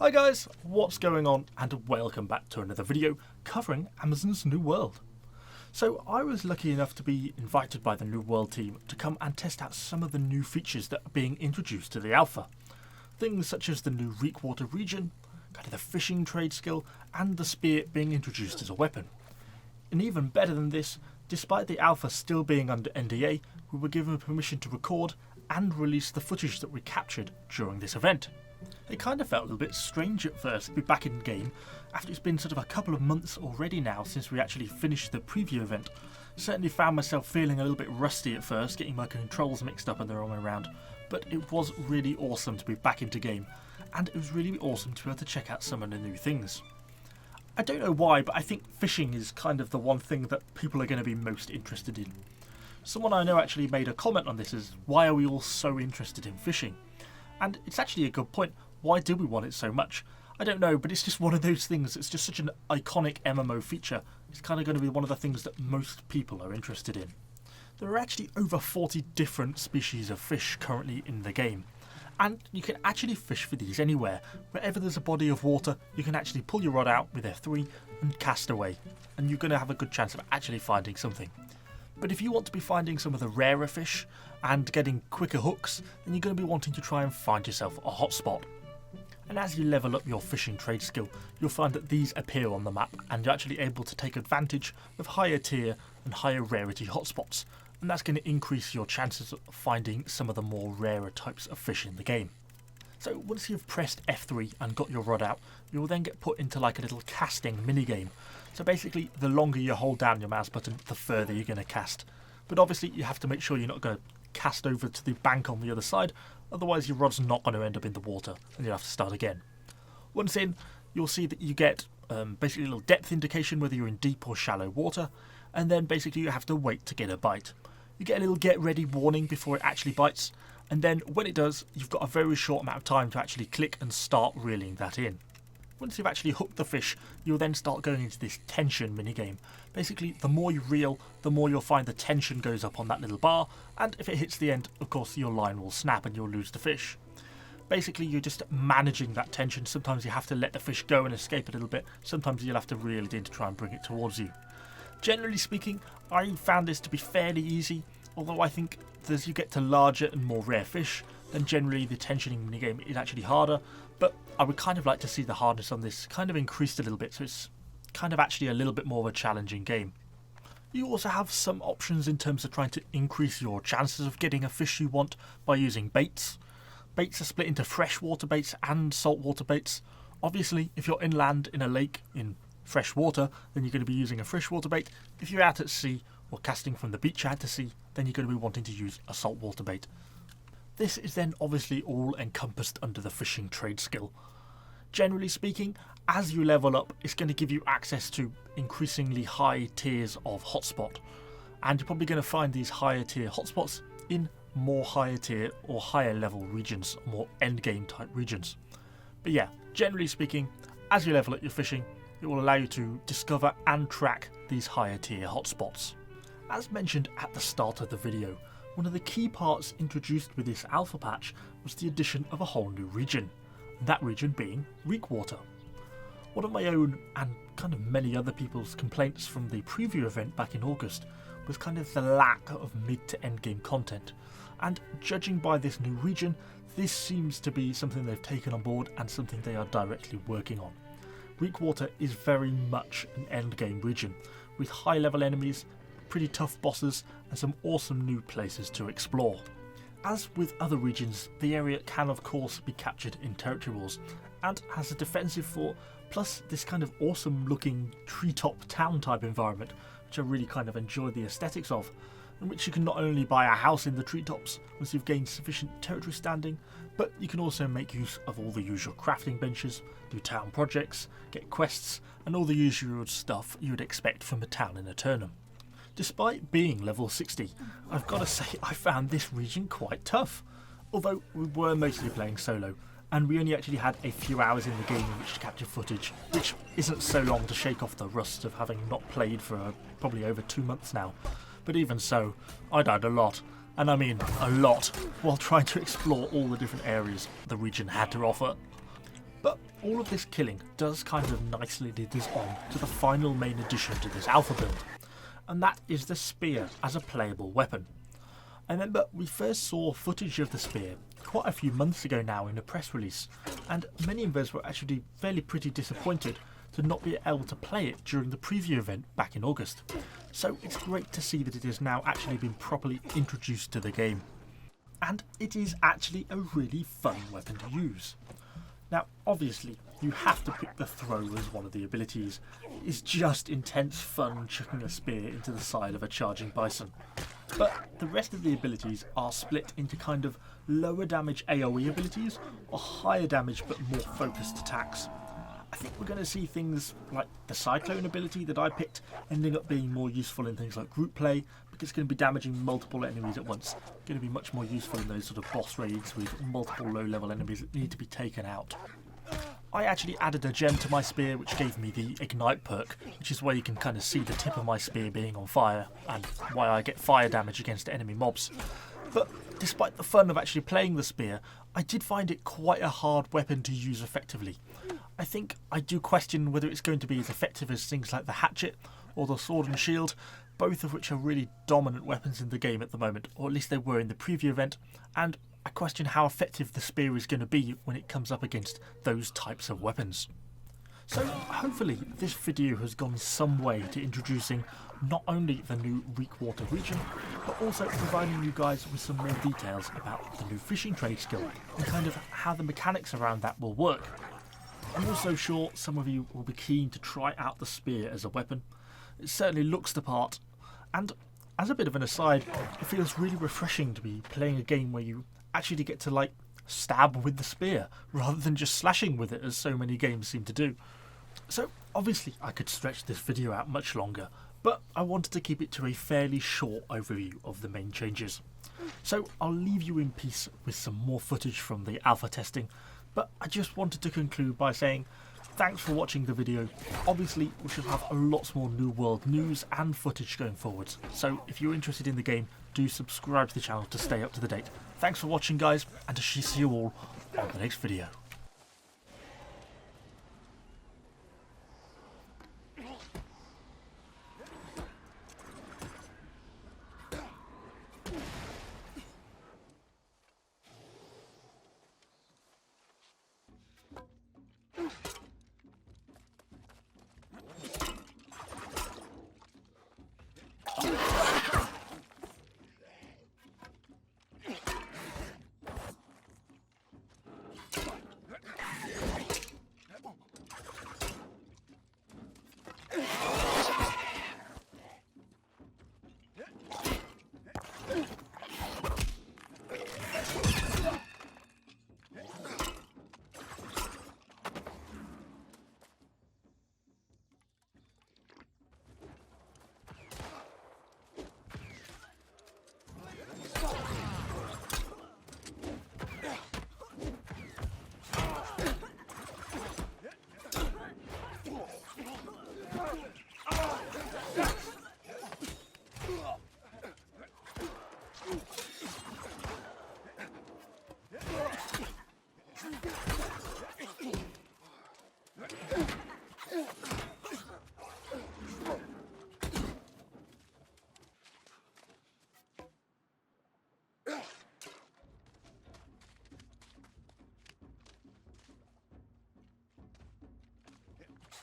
Hi guys, what's going on, and welcome back to another video covering Amazon's New World. So I was lucky enough to be invited by the New World team to come and test out some of the new features that are being introduced to the alpha. Things such as the new ReekWater region, kind of the fishing trade skill, and the spear being introduced as a weapon. And even better than this, despite the alpha still being under NDA, we were given permission to record and release the footage that we captured during this event. It kind of felt a little bit strange at first to be back in game after it's been sort of a couple of months already now since we actually finished the preview event. Certainly found myself feeling a little bit rusty at first, getting my controls mixed up and the wrong way around, but it was really awesome to be back into game, and it was really awesome to be able to check out some of the new things. I don't know why, but I think fishing is kind of the one thing that people are going to be most interested in. Someone I know actually made a comment on this as, why are we all so interested in fishing? And it's actually a good point. Why do we want it so much? I don't know, but it's just one of those things. It's just such an iconic MMO feature. It's kind of going to be one of the things that most people are interested in. There are actually over 40 different species of fish currently in the game. And you can actually fish for these anywhere. Wherever there's a body of water, you can actually pull your rod out with F3 and cast away. And you're going to have a good chance of actually finding something. But if you want to be finding some of the rarer fish and getting quicker hooks, then you're going to be wanting to try and find yourself a hotspot. And as you level up your fishing trade skill, you'll find that these appear on the map and you're actually able to take advantage of higher tier and higher rarity hotspots, and that's going to increase your chances of finding some of the more rarer types of fish in the game. So once you've pressed F3 and got your rod out, you'll then get put into like a little casting minigame. So basically, the longer you hold down your mouse button, the further you're going to cast. But obviously you have to make sure you're not going to cast over to the bank on the other side, otherwise your rod's not going to end up in the water and you'll have to start again. Once in, you'll see that you get basically a little depth indication whether you're in deep or shallow water, and then basically you have to wait to get a bite. You get a little get ready warning before it actually bites, and then when it does, you've got a very short amount of time to actually click and start reeling that in. Once you've actually hooked the fish, you'll then start going into this tension minigame. Basically, the more you reel, the more you'll find the tension goes up on that little bar, and if it hits the end, of course, your line will snap and you'll lose the fish. Basically, you're just managing that tension. Sometimes you have to let the fish go and escape a little bit. Sometimes you'll have to reel it in to try and bring it towards you. Generally speaking, I found this to be fairly easy, although I think as you get to larger and more rare fish, then generally the tensioning minigame is actually harder, but I would kind of like to see the hardness on this kind of increased a little bit, so it's kind of actually a little bit more of a challenging game. You also have some options in terms of trying to increase your chances of getting a fish you want by using baits. Baits are split into freshwater baits and saltwater baits. Obviously, if you're inland in a lake in fresh water, then you're going to be using a freshwater bait. If you're out at sea or casting from the beach out to sea, then you're going to be wanting to use a saltwater bait. This is then obviously all encompassed under the fishing trade skill. Generally speaking, as you level up, it's going to give you access to increasingly high tiers of hotspot, and you're probably going to find these higher tier hotspots in more higher tier or higher level regions, more endgame type regions. But yeah, generally speaking, as you level up your fishing, it will allow you to discover and track these higher tier hotspots. As mentioned at the start of the video, one of the key parts introduced with this alpha patch was the addition of a whole new region, that region being ReekWater. One of my own and kind of many other people's complaints from the preview event back in August was kind of the lack of mid to end game content, and judging by this new region, this seems to be something they've taken on board and something they are directly working on. ReekWater is very much an end game region, with high level enemies, pretty tough bosses, and some awesome new places to explore. As with other regions, the area can of course be captured in territory wars, and has a defensive fort, plus this kind of awesome looking treetop town type environment, which I really kind of enjoy the aesthetics of, in which you can not only buy a house in the treetops once you've gained sufficient territory standing, but you can also make use of all the usual crafting benches, do town projects, get quests, and all the usual stuff you would expect from a town in Eternum. Despite being level 60, I've got to say I found this region quite tough, although we were mostly playing solo, and we only actually had a few hours in the game in which to capture footage, which isn't so long to shake off the rust of having not played for probably over 2 months now. But even so, I died a lot, and I mean a lot, while trying to explore all the different areas the region had to offer. But all of this killing does kind of nicely lead us on to the final main addition to this alpha build, and that is the spear as a playable weapon. I remember we first saw footage of the spear quite a few months ago now in a press release, and many of us were actually fairly pretty disappointed to not be able to play it during the preview event back in August. So it's great to see that it has now actually been properly introduced to the game. And it is actually a really fun weapon to use. Now, obviously, you have to pick the throw as one of the abilities. It's just intense fun chucking a spear into the side of a charging bison. But the rest of the abilities are split into kind of lower damage AoE abilities or higher damage but more focused attacks. I think we're going to see things like the Cyclone ability that I picked ending up being more useful in things like group play, because it's going to be damaging multiple enemies at once. It's going to be much more useful in those sort of boss raids with multiple low-level enemies that need to be taken out. I actually added a gem to my spear which gave me the Ignite perk, which is where you can kind of see the tip of my spear being on fire, and why I get fire damage against enemy mobs. But despite the fun of actually playing the spear, I did find it quite a hard weapon to use effectively. I think I do question whether it's going to be as effective as things like the hatchet or the sword and shield, both of which are really dominant weapons in the game at the moment, or at least they were in the preview event, and I question how effective the spear is going to be when it comes up against those types of weapons. So hopefully this video has gone some way to introducing not only the new ReekWater region, but also providing you guys with some more details about the new fishing trade skill and kind of how the mechanics around that will work. I'm also sure some of you will be keen to try out the spear as a weapon. It certainly looks the part, and as a bit of an aside, it feels really refreshing to be playing a game where you actually get to stab with the spear rather than just slashing with it as so many games seem to do. So obviously I could stretch this video out much longer, but I wanted to keep it to a fairly short overview of the main changes. So I'll leave you in peace with some more footage from the alpha testing, but I just wanted to conclude by saying thanks for watching the video. Obviously we should have lots more New World news and footage going forwards, so if you're interested in the game, do subscribe to the channel to stay up to the date. Thanks for watching guys, and I shall see you all on the next video.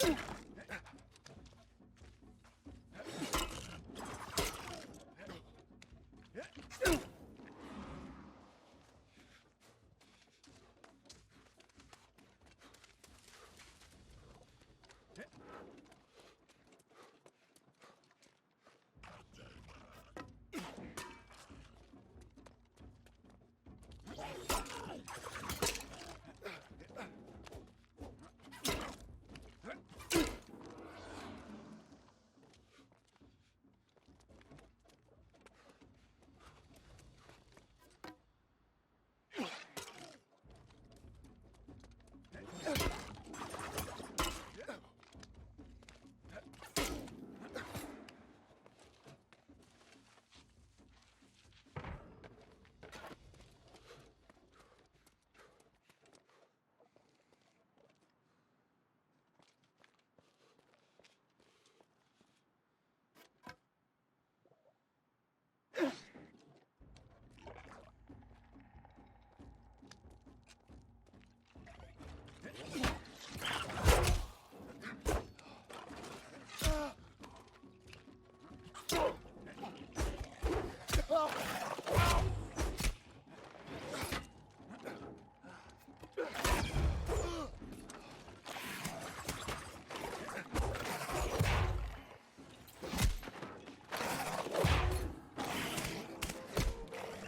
Ugh!